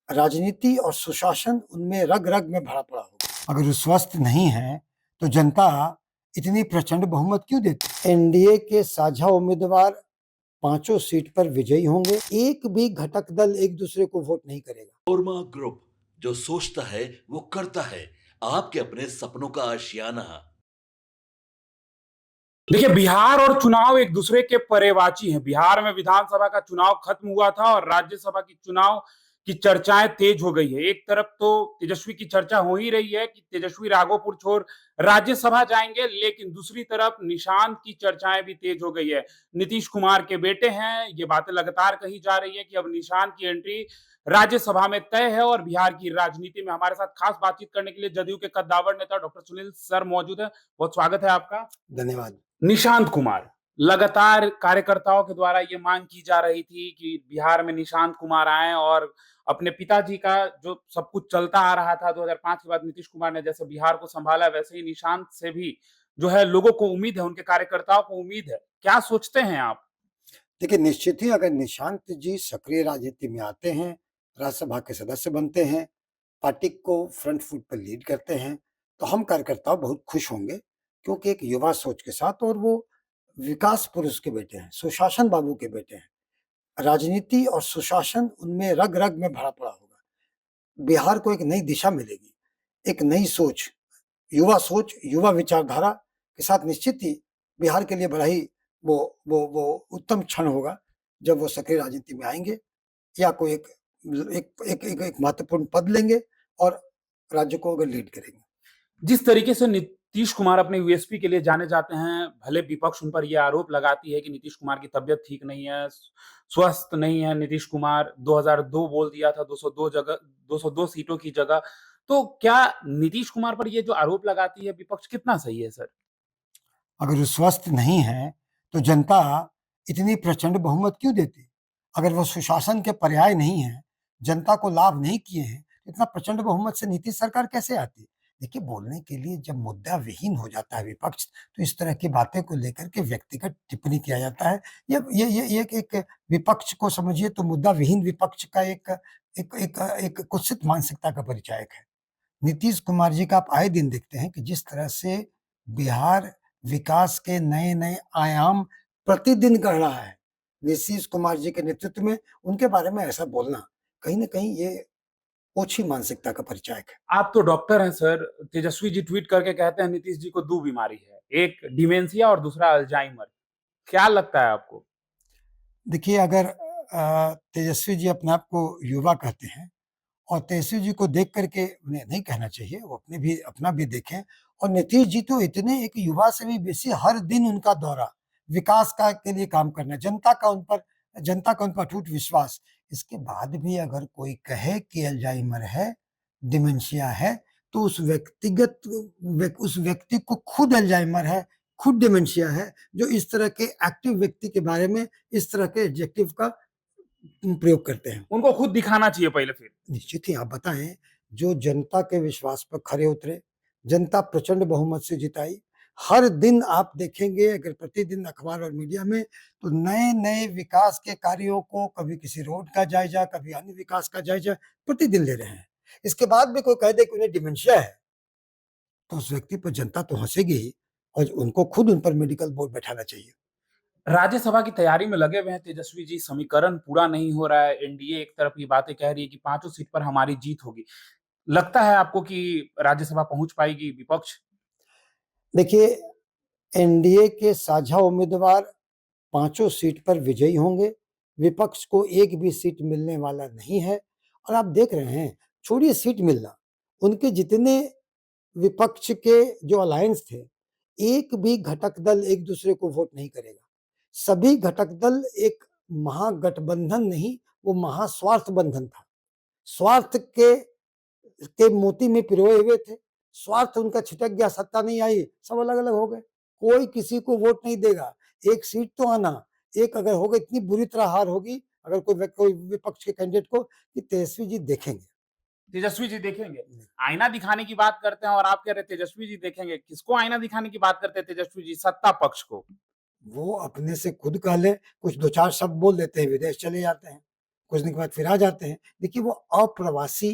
राजनीति और सुशासन उनमें रग रग में भरा पड़ा होगा। अगर वो स्वस्थ नहीं है तो जनता इतनी प्रचंड बहुमत क्यों देती? एनडीए के साझा उम्मीदवार पांचों सीट पर विजयी होंगे। एक भी घटक दल एक दूसरे को वोट नहीं करेगा। ओरमा ग्रुप, जो सोचता है वो करता है। आपके अपने सपनों का आशियाना। देखिए, बिहार और चुनाव एक दूसरे के पर्यवाची हैं। बिहार में विधानसभा का चुनाव खत्म हुआ था और राज्यसभा की चुनाव की चर्चाएं तेज हो गई है। एक तरफ तो तेजस्वी की चर्चा हो ही रही है कि तेजस्वी राघोपुर छोड़ राज्यसभा जाएंगे, लेकिन दूसरी तरफ निशांत की चर्चाएं भी तेज हो गई है। नीतीश कुमार के बेटे हैं, ये बातें लगातार कही जा रही है कि अब निशांत की एंट्री राज्यसभा में तय है। और बिहार की राजनीति में हमारे साथ खास बातचीत करने के लिए जदयू के कद्दावर नेता डॉक्टर सुनील सर मौजूद है। बहुत स्वागत है आपका। धन्यवाद। निशांत कुमार, लगातार कार्यकर्ताओं के द्वारा ये मांग की जा रही थी कि बिहार में निशांत कुमार आए और अपने पिताजी का जो सब कुछ चलता आ रहा था 2005 के बाद नीतीश कुमार ने जैसे बिहार को संभाला, वैसे ही निशांत से भी जो है लोगों को उम्मीद है, उनके कार्यकर्ताओं को उम्मीद है। क्या सोचते हैं आप? देखिए, निश्चित ही अगर निशांत जी सक्रिय राजनीति में आते हैं, राज्यसभा के सदस्य बनते हैं, पार्टी को फ्रंट फुट पर लीड करते हैं, तो हम कार्यकर्ता बहुत खुश होंगे, क्योंकि एक युवा सोच के साथ, और वो विकास पुरुष के बेटे हैं, सुशासन बाबू के बेटे हैं। राजनीति और सुशासन उनमें रग रग में भरा पड़ा होगा। बिहार को एक नई दिशा मिलेगी, एक नई सोच, युवा विचारधारा के साथ निश्चित ही बिहार के लिए बड़ा ही वो उत्तम क्षण होगा जब वो सक्रिय राजनीति में आएंगे, या कोई एक महत्वपूर्ण पद लेंगे और राज्य को अगर लीड करेंगे। जिस तरीके से नीतीश कुमार अपने यूएसपी के लिए जाने जाते हैं, भले विपक्ष उन पर यह आरोप लगाती है कि नीतीश कुमार की तबियत ठीक नहीं है, स्वस्थ नहीं है। नीतीश कुमार 2002 बोल दिया था 202 सीटों की जगह। तो क्या नीतीश कुमार पर ये जो आरोप लगाती है विपक्ष, कितना सही है सर? अगर वो स्वस्थ नहीं है तो जनता इतनी प्रचंड बहुमत क्यों देती? अगर वो सुशासन के पर्याय नहीं है, जनता को लाभ नहीं किए हैं, इतना प्रचंड बहुमत से नीतीश सरकार कैसे आती? देखिए, बोलने के लिए जब मुद्दा विहीन हो जाता है विपक्ष, तो इस तरह की बातें को लेकर के व्यक्तिगत टिप्पणी किया जाता है। ये एक विपक्ष को समझिए तो मुद्दा विहीन विपक्ष का एक कुत्सित मानसिकता का परिचायक है। नीतीश कुमार जी का आप आए दिन देखते हैं कि जिस तरह से बिहार विकास के नए-नए आयाम प्रतिदिन गढ़ रहा है, नीतीश कुमार जी के नेतृत्व में, उनके बारे में ऐसा बोलना कहीं न कहीं ये ओछी मानसिकता का परिचायक है। आप तो डॉक्टर हैं सर। तेजस्वी जी ट्वीट करके कहते हैं नीतीश जी को 2 बीमारी है, एक डिमेंशिया और दूसरा अल्जाइमर। क्या लगता है आपको? देखिए, अगर तेजस्वी जी अपने आप को युवा कहते हैं, और तेजस्वी जी को देख करके उन्हें नहीं कहना चाहिए, वो अपना भी देखें। और नीतीश जी तो इतने, एक युवा से भी बेसी हर दिन उनका दौरा, विकास का के लिए काम करना, जनता का उन पर अटूट विश्वास। इसके बाद भी अगर कोई कहे कि अल्जाइमर है, डिमेंशिया है, तो उस व्यक्ति को खुद अल्जाइमर है, खुद डिमेंशिया है, जो इस तरह के एक्टिव व्यक्ति के बारे में इस तरह के एडजेक्टिव का प्रयोग करते हैं। उनको खुद दिखाना चाहिए पहले फिर। निश्चित ही आप बताएं, जो जनता के विश्वास पर खरे उतरे, जनता प्रचंड बहुमत से जिताई। हर दिन आप देखेंगे, अगर प्रतिदिन अखबार और मीडिया में, तो नए नए विकास के कार्यों को, कभी किसी रोड का जायजा, कभी अन्य विकास का जायजा प्रतिदिन ले रहे हैं। इसके बाद भी कोई कह दे कि उन्हें डिमेंशिया है, तो उस व्यक्ति पर जनता तो हंसेगी ही, और उनको खुद उन पर मेडिकल बोर्ड बैठाना चाहिए। राज्यसभा की तैयारी में लगे हुए हैं तेजस्वी जी। समीकरण पूरा नहीं हो रहा है। एनडीए एक तरफ ये बातें कह रही है कि पांचों सीट पर हमारी जीत होगी। लगता है आपको कि राज्यसभा पहुंच पाएगी विपक्ष? देखिए, एनडीए के साझा उम्मीदवार पांचों सीट पर विजयी होंगे। विपक्ष को एक भी सीट मिलने वाला नहीं है। और आप देख रहे हैं, छोड़िए सीट मिलना, उनके जितने विपक्ष के जो अलायंस थे, एक भी घटक दल एक दूसरे को वोट नहीं करेगा। सभी घटक दल एक महागठबंधन नहीं, वो महास्वार्थ बंधन था। स्वार्थ के मोती में पिरोए हुए थे। स्वार्थ उनका छिटक गया, सत्ता नहीं आई, सब अलग अलग हो गए। कोई किसी को वोट नहीं देगा। एक सीट तो आना, एक अगर होगा, इतनी बुरी तरह हार होगी अगर कोई विपक्ष के कैंडिडेट को, कि तेजस्वी जी देखेंगे। तेजस्वी जी देखेंगे? आईना दिखाने की बात करते हैं और आप कह रहे हैं तेजस्वी जी देखेंगे। किसको आईना दिखाने की बात करते हैं तेजस्वी जी? सत्ता पक्ष को। वो अपने से खुद कह ले, कुछ दो चार शब्द बोल देते हैं, विदेश चले जाते हैं। कुछ दिन के बाद फिर आ जाते हैं। देखिए वो अप्रवासी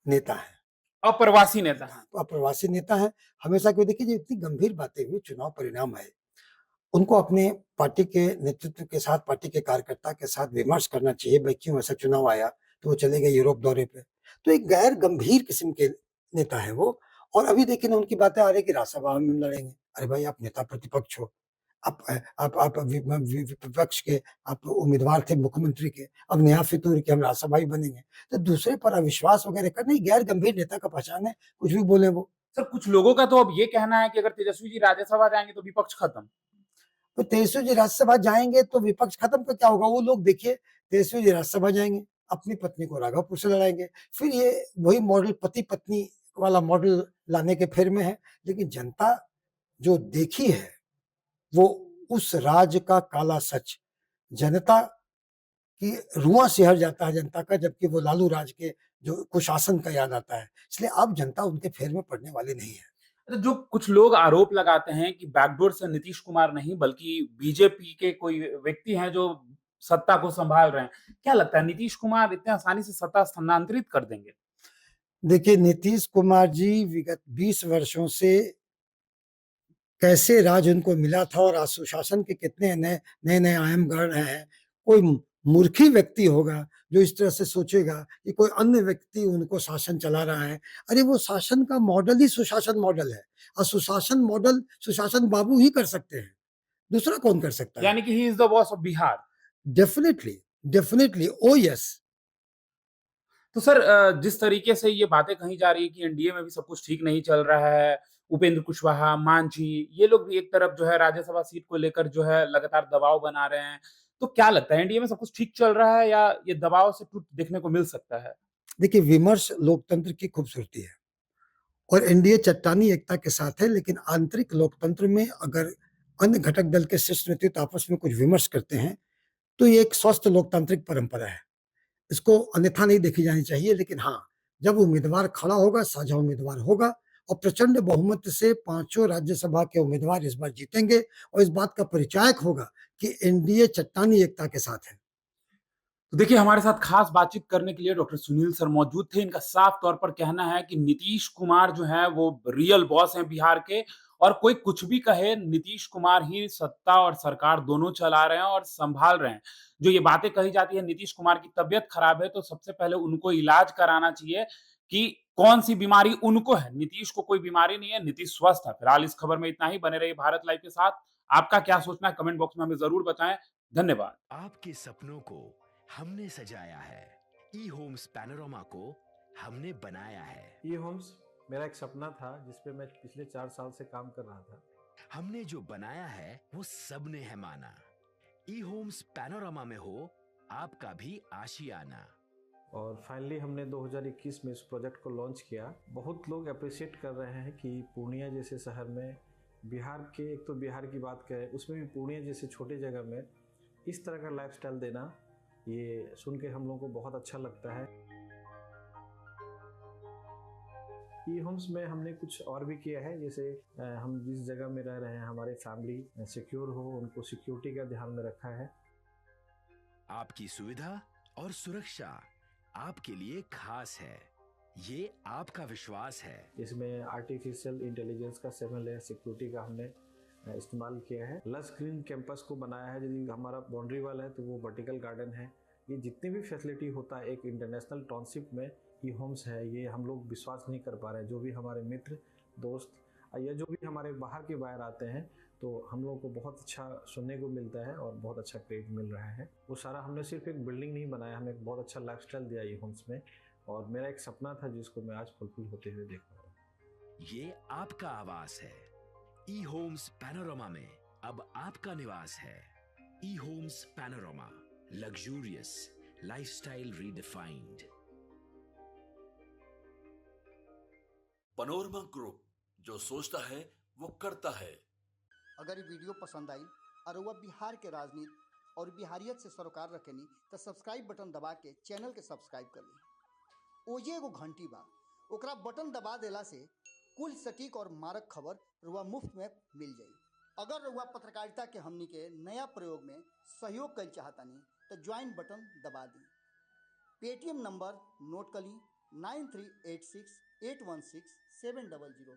नेता है। अप्रवासी नेता हैं। अप्रवासी नेता है। हमेशा क्यों देखिए जो इतनी गंभीर बातें हुई, चुनाव परिणाम आए, उनको अपने पार्टी के नेतृत्व के साथ, पार्टी के कार्यकर्ता के साथ विमर्श करना चाहिए, भाई क्यों ऐसा चुनाव आया? तो वो चले गए यूरोप दौरे पे। तो एक गैर गंभीर किस्म के नेता है वो। और अभी देखिए ना उनकी बातें आ रही है कि राज्यसभा में लड़ेंगे। अरे भाई आप नेता प्रतिपक्ष हो। आप विपक्ष के आप उम्मीदवार थे मुख्यमंत्री के, अब नया फितूर कि हम राज्यसभा ही बनेंगे। तो दूसरे पर अविश्वास वगैरह करना ये गैर गंभीर नेता का पहचान है, कुछ भी बोले वो। सर कुछ लोगों का तो अब ये कहना है कि अगर तेजस्वी जी राज्यसभा जाएंगे तो विपक्ष खत्म। तो तेजस्वी जी राज्यसभा जाएंगे तो विपक्ष खत्म का क्या होगा? वो लोग देखिए तेजस्वी जी राज्यसभा जाएंगे, अपनी पत्नी को राघवपुर से लड़ाएंगे, फिर ये वही मॉडल पति पत्नी वाला मॉडल लाने के फेर में है। लेकिन जनता जो देखी है वो उस राज का काला सच, जनता की रुआं सिहर जाता है जनता का, जबकि वो लालू राज के जो कुशासन का याद आता है। इसलिए अब जनता उनके फेर में पड़ने वाली नहीं है। तो जो कुछ लोग आरोप लगाते हैं कि बैकडोर से नीतीश कुमार नहीं बल्कि बीजेपी के कोई व्यक्ति हैं जो सत्ता को संभाल रहे हैं। क्या लगता है नीतीश कुमार इतने आसानी से सत्ता स्थानांतरित कर देंगे? देखिए नीतीश कुमार जी विगत 20 वर्षों से कैसे राज उनको मिला था और आज सुशासन के कितने नए आयाम गढ़ रहे हैं। कोई मूर्खी व्यक्ति होगा जो इस तरह से सोचेगा कि कोई अन्य व्यक्ति उनको शासन चला रहा है। अरे वो शासन का मॉडल ही सुशासन मॉडल है और सुशासन मॉडल सुशासन बाबू ही कर सकते हैं, दूसरा कौन कर सकता है? यानी कि he is the boss of Bihar. Definitely, definitely, O yes. तो सर जिस तरीके से ये बातें कही जा रही है कि एनडीए में भी सब कुछ ठीक नहीं चल रहा है, उपेंद्र कुशवाहा, मांझी, ये लोग भी एक तरफ जो है राज्यसभा सीट को लेकर जो है लगातार दबाव बना रहे हैं। तो क्या लगता है एनडीए में सब कुछ ठीक चल रहा है या ये दबाव से टूट देखने को मिल सकता है? देखिए विमर्श लोकतंत्र की खूबसूरती है और एनडीए चट्टानी एकता के साथ है, लेकिन आंतरिक लोकतंत्र में अगर अन्य घटक दल के शीर्ष नेतृत्व आपस में कुछ विमर्श करते हैं तो ये एक स्वस्थ लोकतांत्रिक परंपरा है। इसको अन्यथा नहीं देखी जानी चाहिए। लेकिन हाँ, जब उम्मीदवार खड़ा होगा, साझा उम्मीदवार होगा और प्रचंड बहुमत से पांचों राज्यसभा के उम्मीदवार इस बार जीतेंगे और इस बात का परिचायक होगा कि एनडीए चट्टानी एकता के साथ है। तो देखिए हमारे साथ खास बातचीत करने के लिए डॉक्टर सुनील सर मौजूद थे। इनका साफ तौर पर कहना है कि नीतीश कुमार जो है वो रियल बॉस हैं बिहार के और कोई कुछ भी कहे नीतीश कुमार ही सत्ता और सरकार दोनों चला रहे हैं और संभाल रहे हैं। जो ये बातें कही जाती है नीतीश कुमार की तबीयत खराब है तो सबसे पहले उनको इलाज कराना चाहिए कि कौन सी बीमारी उनको है। नीतीश को कोई बीमारी नहीं है, नीतीश स्वस्थ है। फिलहाल इस खबर में इतना ही। बने रहिए भारत लाइव के साथ। आपका क्या सोचना है कमेंट बॉक्स में हमें जरूर बताएं। धन्यवाद। आपके सपनों को हमने सजाया है, ई होम्स पैनोरामा को हमने बनाया है। ई होम्स मेरा एक सपना था जिस पे मैं पिछले 4 साल से काम कर रहा था। हमने जो बनाया है वो सबने है माना। ई होम्स पैनोरामा में हो आपका भी आशियाना। और फाइनली हमने 2021 में इस प्रोजेक्ट को लॉन्च किया। बहुत लोग अप्रिशिएट कर रहे हैं कि पूर्णिया जैसे शहर में, बिहार के, एक तो बिहार की बात करें उसमें भी पूर्णिया जैसे छोटे जगह में इस तरह का लाइफस्टाइल देना, ये सुन के हम लोगों को बहुत अच्छा लगता है। ई होम्स में हमने कुछ और भी किया है, जैसे हम जिस जगह में रह रहे हैं हमारे फैमिली सिक्योर हो, उनको सिक्योरिटी का ध्यान में रखा है। आपकी सुविधा और सुरक्षा आपके लिए खास है, ये आपका विश्वास है। इसमें आर्टिफिशियल इंटेलिजेंस का 7 लेयर सिक्योरिटी का हमने इस्तेमाल किया है। लस ग्रीन कैंपस को बनाया है। यदि हमारा बाउंड्री वाल है तो वो वर्टिकल गार्डन है। ये जितनी भी फैसिलिटी होता है एक इंटरनेशनल टाउनशिप में ई होम्स है, ये हम लोग विश्वास नहीं कर पा रहे हैं। जो भी हमारे मित्र, दोस्त या जो भी हमारे बाहर के बाहर आते हैं तो हम लोगों को बहुत अच्छा सुनने को मिलता है और बहुत अच्छा क्रेडिट मिल रहा है। वो सारा हमने सिर्फ एक बिल्डिंग नहीं बनाया, हमें एक बहुत अच्छा लाइफस्टाइल दिया ई होम्स में और मेरा एक सपना था जिसको मैं आज फुलफिल होते हुए देख रहा हूँ। ये आपका आवास है। ई होम्स पैनोरामा में अब आपका निवास है। E homes Panorama, luxurious lifestyle redefined. Panorama group, जो सोचता है वो करता है। अगर ये वीडियो पसंद आई और वह बिहार के राजनीति और बिहारियत से सरोकार रखेनी तो सब्सक्राइब बटन दबा के चैनल के सब्सक्राइब कर ली। ओजे एगो घंटी बा, ओकरा बटन दबा देला से कुल सटीक और मारक खबर रुआ मुफ्त में मिल जाई। अगर रुआ पत्रकारिता के हमनी के नया प्रयोग में सहयोग कर चाहतानी तो ज्वाइन बटन दबा दी। पेटीएम नंबर नोट कर ली 9386816700।